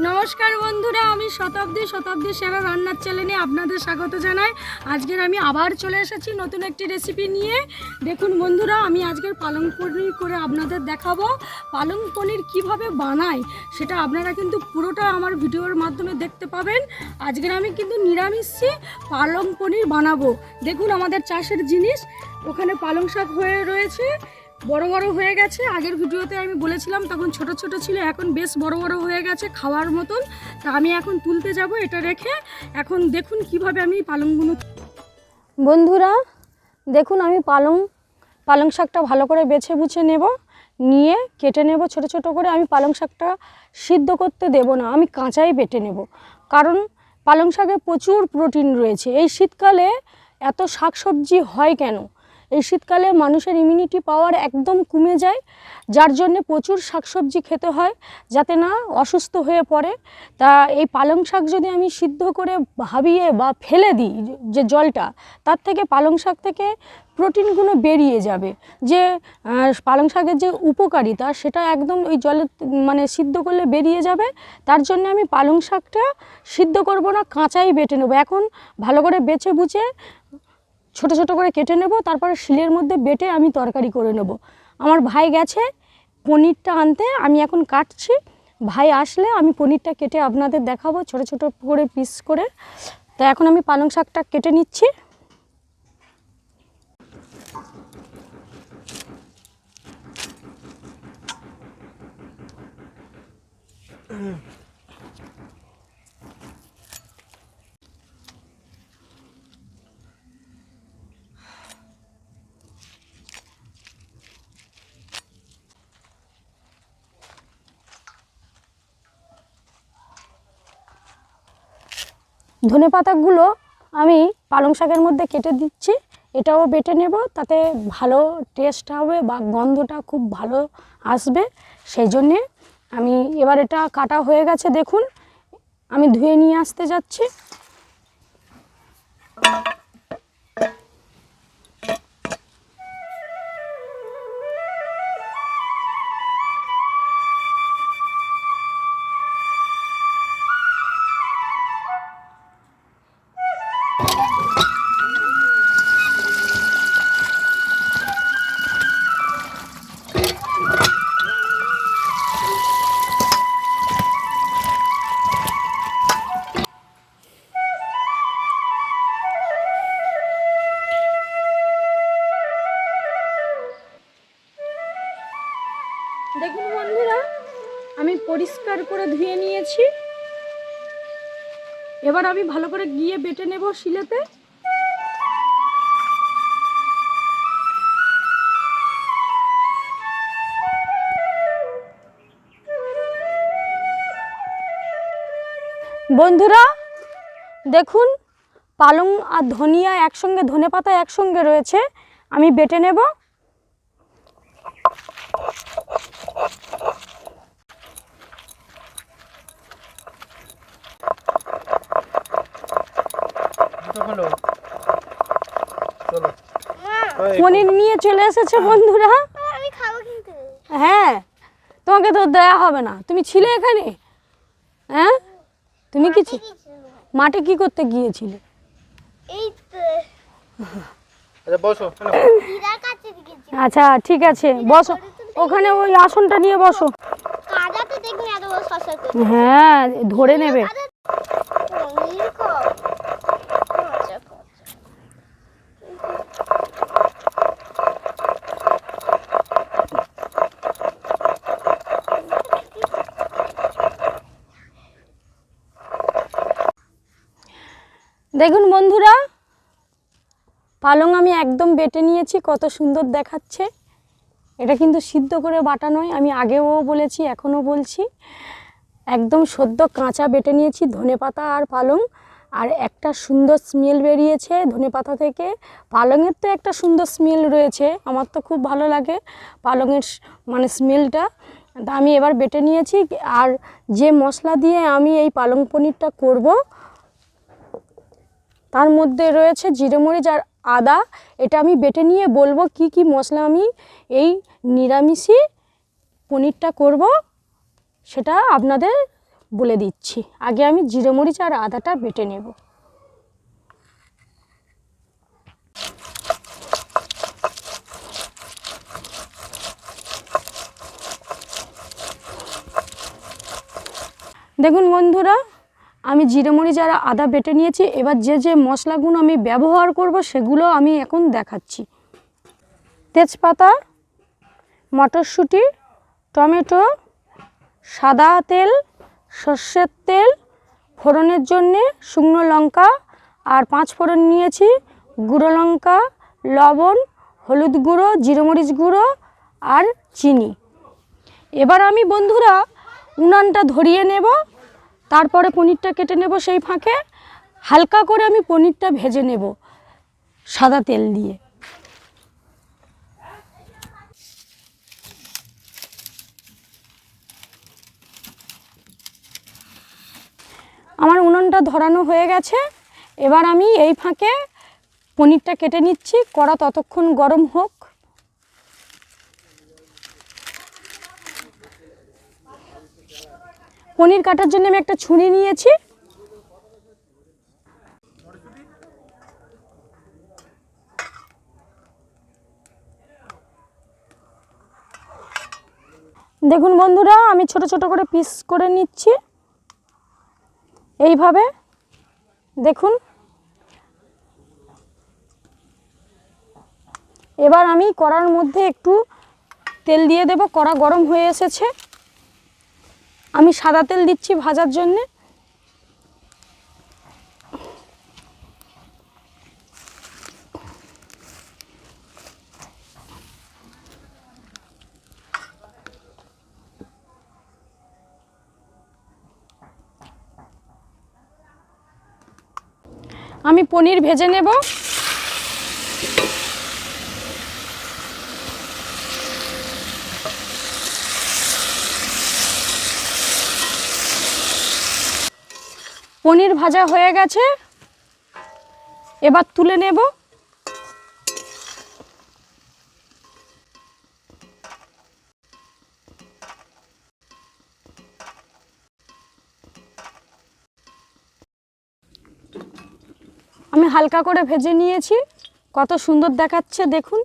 নমস্কার বন্ধুরা, আমি শতাব্দী সেরা রান্নার চ্যানেলে আপনাদের স্বাগত জানাই। আজকের আমি আবার চলে এসেছি নতুন একটি রেসিপি নিয়ে। দেখুন বন্ধুরা, আমি আজকের পালং পনির করে আপনাদের দেখাবো। পালং পনির কিভাবে বানাই সেটা আপনারা কিন্তু পুরোটা আমার ভিডিওর মাধ্যমে দেখতে পাবেন। আজকের আমি কিন্তু নিরামিষে পালং পনির বানাবো। দেখুন আমাদের চাষের জিনিস, ওখানে পালং শাক হয়ে রয়েছে, বড় বড় হয়ে গেছে। আগের ভিডিওতে আমি বলেছিলাম তখন ছোট ছোট ছিল, এখন বেশ বড় বড় হয়ে গেছে খাওয়ার মতন। তা আমি এখন তুলতে যাব এটা রেখে। এখন দেখুন কিভাবে আমি পালংগুলো। বন্ধুরা দেখুন, আমি পালং শাকটা ভালো করে বেছে বুছে নেব, নিয়ে কেটে নেব ছোট ছোট করে। আমি পালং শাকটা সিদ্ধ করতে দেব না, আমি কাঁচাই বেটে নেব, কারণ পালং শাকে প্রচুর প্রোটিন রয়েছে। এই শীতকালে এত শাকসবজি হয় কেন? এই শীতকালে মানুষের ইমিউনিটি পাওয়ার একদম কমে যায়, যার জন্যে প্রচুর শাকসবজি খেতে হয় যাতে না অসুস্থ হয়ে পড়ে। তা এই পালং শাক যদি আমি সিদ্ধ করে ভাবিয়ে বা ফেলে দিই যে জলটা, তার থেকে পালং শাক থেকে প্রোটিনগুলো বেরিয়ে যাবে। যে পালং শাকের যে উপকারিতা সেটা একদম ওই জলে মানে সিদ্ধ করলে বেরিয়ে যাবে। তার জন্য আমি পালং শাকটা সিদ্ধ করব না, কাঁচাই বেটে নেব। এখন ভালো করে বেছে বুছে ছোট ছোট করে কেটে নেব, তারপরে শিলের মধ্যে বেটে আমি তরকারি করে নেব। আমার ভাই গেছে পনিরটা আনতে, আমি এখন কাটছি। ভাই আসলে আমি পনিরটা কেটে আপনাদের দেখাবো ছোট ছোট করে পিস করে। তা এখন আমি পালং শাকটা কেটে নিচ্ছি। ধনেপাতাগুলো আমি পালং শাকের মধ্যে কেটে দিচ্ছি, এটাও বেটে নেব, তাতে ভালো টেস্ট হবে বা গন্ধটা খুব ভালো আসবে। সেই জন্যে আমি এবার এটা কাটা হয়ে গেছে, দেখুন আমি ধুয়ে নিয়ে আসতে যাচ্ছি। দেখুন বন্ধুরা, আমি পরিষ্কার করে ধুয়ে নিয়েছি। এবার আমি ভালো করে গিয়ে বেটে নেব শিলেতে। বন্ধুরা দেখুন, পালং আর ধনিয়া একসঙ্গে, ধনেপাতা একসঙ্গে রয়েছে, আমি বেটে নেব। পনির নিয়ে চলে এসেছে বন্ধুরা। আমি খাবো কিন্তু। হ্যাঁ, তোমাকে তো দেয়া হবে না, তুমি ছিলে এখানে। হ্যাঁ, তুমি কি মাঠে কি করতে গিয়েছিলে? এই তো বসো। হীরা কাছে গেছি। আচ্ছা ঠিক আছে, বসো ওখানে, ওই আসনটা নিয়ে বসো। কাদাতে দেখুন এত বড় শশা করে। হ্যাঁ, ধরে নেবে। পনির কম। আচ্ছা দেখুন বন্ধুরা, পালং আমি একদম বেটে নিয়েছি, কত সুন্দর দেখাচ্ছে। এটা কিন্তু সিদ্ধ করে বাটা নয়, আমি আগেও বলেছি এখনও বলছি, একদম সদ্য কাঁচা বেটে নিয়েছি ধনেপাতা আর পালং। আর একটা সুন্দর স্মেল বেরিয়েছে ধনেপাতা থেকে। পালংয়ের তো একটা সুন্দর স্মেল রয়েছে, আমার তো খুব ভালো লাগে পালংয়ের মানে স্মেলটা। তা আমি এবার বেটে নিয়েছি। আর যে মশলা দিয়ে আমি এই পালং পনিরটা করব, তার মধ্যে রয়েছে জিরে মরিচ আর আদা। এটা আমি বেটে নিয়ে বলবো কি কি মশলা আমি এই নিরামিষি পনিরটা করব, সেটা আপনাদের বলে দিচ্ছি। আগে আমি জিরে মরিচ আর আদাটা বেটে নেব। দেখুন বন্ধুরা, আমি জিরে মরিচ আর আদা বেটে নিয়েছি। এবার যে যে মশলাগুলো আমি ব্যবহার করব সেগুলো আমি এখন দেখাচ্ছি। তেজপাতা, মটরশুঁটি, টমেটো, সাদা তেল, সর্ষের তেল, ফোড়নের জন্যে শুকনো লঙ্কা আর 5 ফোড়ন নিয়েছি, গুঁড়ো লঙ্কা, লবণ, হলুদ গুঁড়ো, জিরে মরিচ গুঁড়ো আর চিনি। এবার আমি বন্ধুরা উনানটা ধরিয়ে নেব, তারপরে পনিরটা কেটে নেব। সেই ফাঁকে হালকা করে আমি পনিরটা ভেজে নেব সাদা তেল দিয়ে। আমার উনুনটা ধরানো হয়ে গেছে। এবার আমি এই ফাঁকে পনিরটা কেটে নিচ্ছি। কড়া ততক্ষণ গরম হোক। পনির কাটার জন্য আমি একটা ছুরি নিয়েছি। দেখুন বন্ধুরা, আমি ছোট ছোট করে পিস করে নিচ্ছি এইভাবে। দেখুন, এবার আমি কড়ার মধ্যে একটু তেল দিয়ে দেব। কড়া গরম হয়ে এসেছে। আমি সাদা তেল দিচ্ছি ভাজার জন্যে। আমি পনির ভেজে নেব। পনির ভাজা হয়ে গেছে, এবার তুলে নেব। আমি হালকা করে ভেজে নিয়েছি, কত সুন্দর দেখাচ্ছে দেখুন।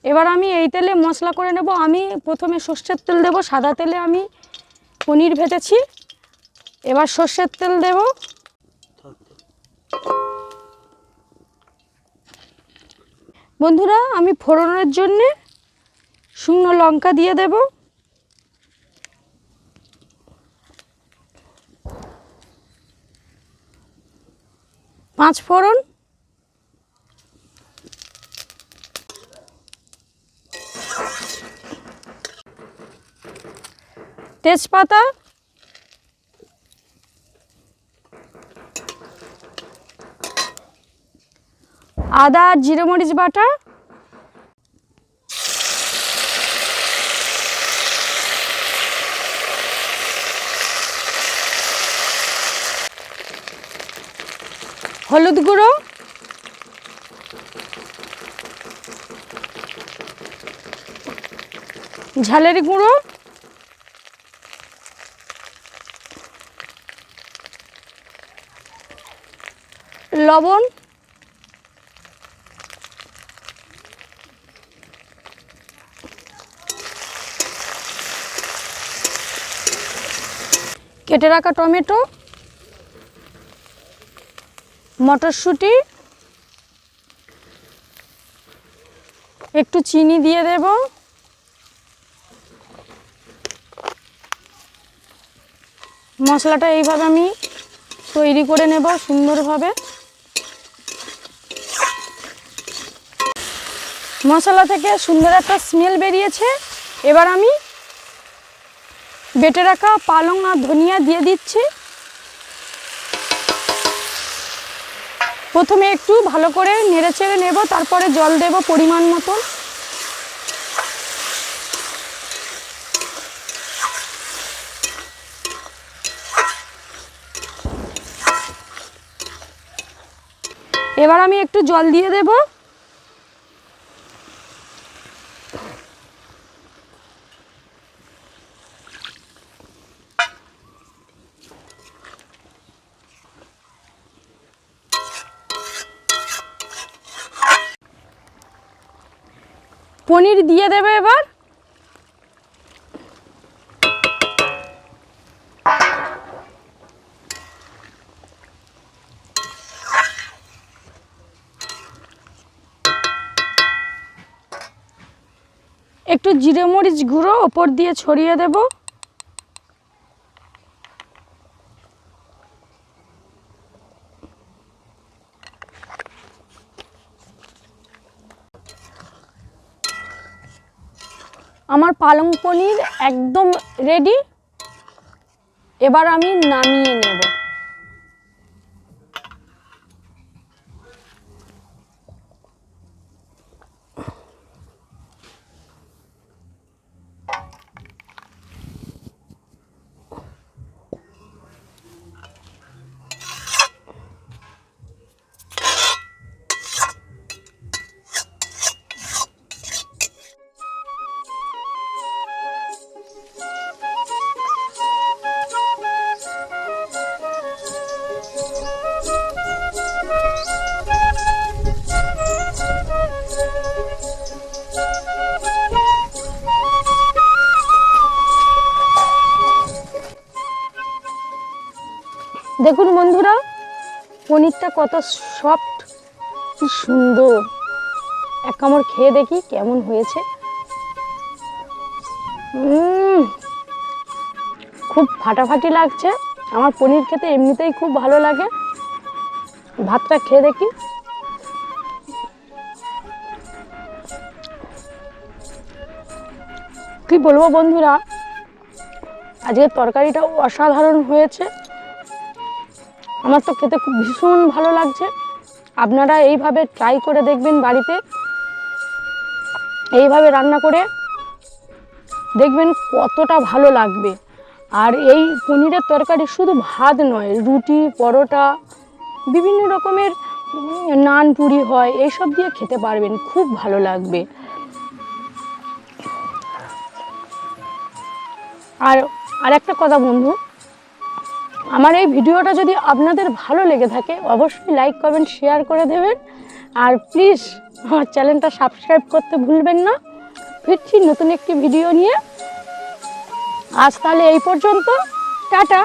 এবার আমি এই তেলে মশলা করে নেব। আমি প্রথমে সর্ষের তেল দেব। সাদা তেলে আমি পনির ভেজেছি। এবার সর্ষের তেল দেব। বন্ধুরা, আমি ফোড়নের জন্য শুকনো লঙ্কা দিয়ে দেব। পাঁচ ফোড়ন, তেজপাতা, আদা আর জিরে মরিচ বাটা, হলুদ গুঁড়ো, ঝালের গুঁড়ো, লবণ, কেটে রাখা টমেটো, মটরশুঁটি, একটু চিনি দিয়ে দেব। মশলাটা এইভাবে আমি তৈরি করে নেব সুন্দরভাবে। মশলা থেকে সুন্দর একটা স্মেল বেরিয়েছে। এবার আমি বেটে রাখা পালং আর ধনিয়া দিয়ে দিচ্ছি। প্রথমে একটু ভালো করে নেড়ে চেড়ে নেব, তারপরে জল দেব পরিমাণ মতো। এবার আমি একটু জল দিয়ে দেব। পনির দিয়ে দেবে এবার। একটু জিরে মরিচ গুঁড়ো ওপর দিয়ে ছড়িয়ে দেব। আমার পালং পনির একদম রেডি। এবার আমি নামিয়ে নেব। দেখুন বন্ধুরা, পনিরটা কত সফট, কি সুন্দর। এক কামড় খেয়ে দেখি কেমন হয়েছে। খুব ফাটাফাটি লাগছে। আমার পনির খেতে এমনিতেই খুব ভালো লাগে। ভাতটা খেয়ে দেখি। কি বলবো বন্ধুরা, আজকের তরকারিটা অসাধারণ হয়েছে। আমার তো খেতে খুব ভীষণ ভালো লাগছে। আপনারা এইভাবে ট্রাই করে দেখবেন বাড়িতে, এইভাবে রান্না করে দেখবেন কতটা ভালো লাগবে। আর এই পনিরের তরকারি শুধু ভাত নয়, রুটি, পরোটা, বিভিন্ন রকমের নান পুরি হয়, এইসব দিয়ে খেতে পারবেন, খুব ভালো লাগবে। আর একটা কথা বন্ধু, আমার এই ভিডিওটা যদি আপনাদের ভালো লেগে থাকে অবশ্যই লাইক কমেন্ট শেয়ার করে দেবেন। আর প্লিজ আমার চ্যানেলটা সাবস্ক্রাইব করতে ভুলবেন না। ফিরছি নতুন একটি ভিডিও নিয়ে। আজ তাহলে এই পর্যন্ত, টাটা।